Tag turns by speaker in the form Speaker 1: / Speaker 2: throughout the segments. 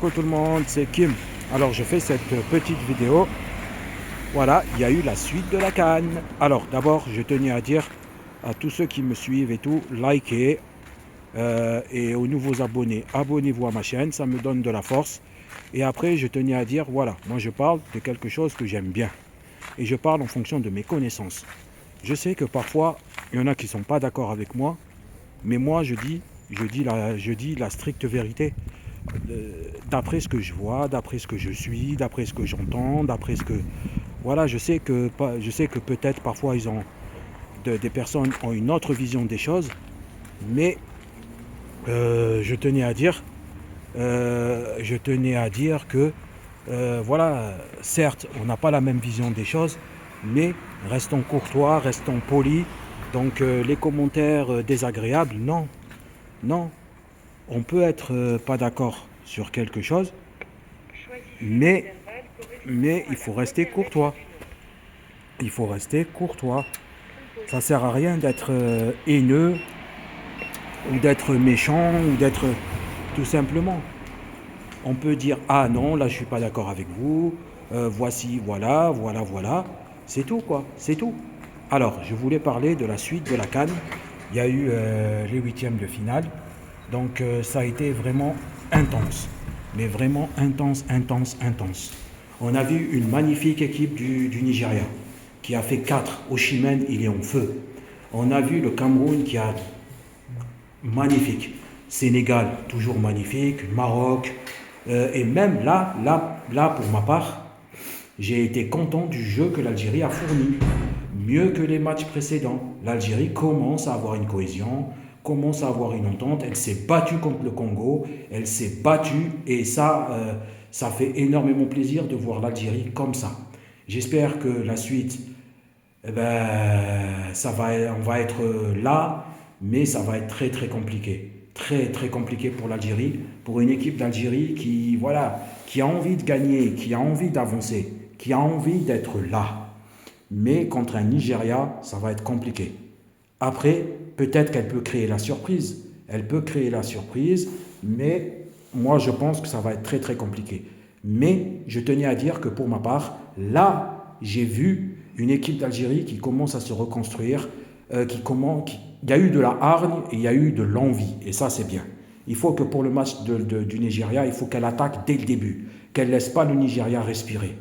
Speaker 1: Coucou tout le monde, c'est Kim. Alors je fais cette petite vidéo. Voilà, il y a eu la suite de la CAN. Alors d'abord, je tenais à dire à tous ceux qui me suivent et tout, likez. Et aux nouveaux abonnés, abonnez-vous à ma chaîne, ça me donne de la force. Et après, je tenais à dire, voilà, moi je parle de quelque chose que j'aime bien. Et je parle en fonction de mes connaissances. Je sais que parfois, il y en a qui ne sont pas d'accord avec moi. Mais moi, je dis la stricte vérité. D'après ce que je vois, d'après ce que je suis, d'après ce que j'entends, d'après ce que... Voilà, je sais que peut-être parfois des personnes ont une autre vision des choses, mais je tenais à dire, que, voilà, certes, on n'a pas la même vision des choses, mais restons courtois, restons polis. Donc les commentaires désagréables, non, non. On peut être pas d'accord sur quelque chose, mais il faut rester courtois. Il faut rester courtois. Ça sert à rien d'être haineux ou d'être méchant ou d'être tout simplement. On peut dire ah non, là je suis pas d'accord avec vous. Voici, voilà, voilà, voilà. C'est tout quoi, c'est tout. Alors, je voulais parler de la suite de la CAN. Il y a eu les huitièmes de finale. Donc ça a été vraiment intense. Mais vraiment intense, intense, intense. On a vu une magnifique équipe du Nigeria qui a fait 4. Osimhen, il est en feu. On a vu le Cameroun qui a magnifique. Sénégal, toujours magnifique. Maroc. Et même là, pour ma part, j'ai été content du jeu que l'Algérie a fourni. Mieux que les matchs précédents. L'Algérie commence à avoir une cohésion, commence à avoir une entente. Elle s'est battue contre le Congo, elle s'est battue et ça fait énormément plaisir de voir l'Algérie comme ça. J'espère que la suite, on va être là, mais ça va être très très compliqué. Très très compliqué pour l'Algérie, pour une équipe d'Algérie qui, voilà, qui a envie de gagner, qui a envie d'avancer, qui a envie d'être là. Mais contre un Nigeria, ça va être compliqué. Après, peut-être qu'elle peut créer la surprise. Elle peut créer la surprise, mais moi je pense que ça va être très très compliqué. Mais je tenais à dire que pour ma part, là, j'ai vu une équipe d'Algérie qui commence à se reconstruire, il y a eu de la hargne et il y a eu de l'envie. Et ça, c'est bien. Il faut que pour le match du Nigeria, il faut qu'elle attaque dès le début, qu'elle ne laisse pas le Nigeria respirer.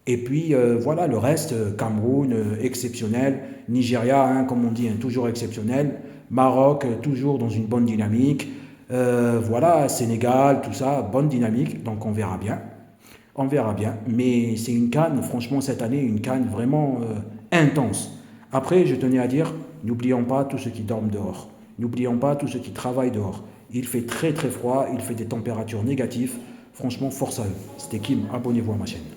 Speaker 1: Et puis voilà, le reste, Cameroun, exceptionnel, Nigeria, comme on dit, toujours exceptionnel, Maroc, toujours dans une bonne dynamique, voilà, Sénégal, tout ça, bonne dynamique, donc on verra bien. On verra bien, mais c'est une CAN, franchement cette année, une CAN vraiment intense. Après, je tenais à dire, n'oublions pas tous ceux qui dorment dehors, n'oublions pas tous ceux qui travaillent dehors. Il fait très très froid, il fait des températures négatives, franchement force à eux. C'était Kim, abonnez-vous à ma chaîne.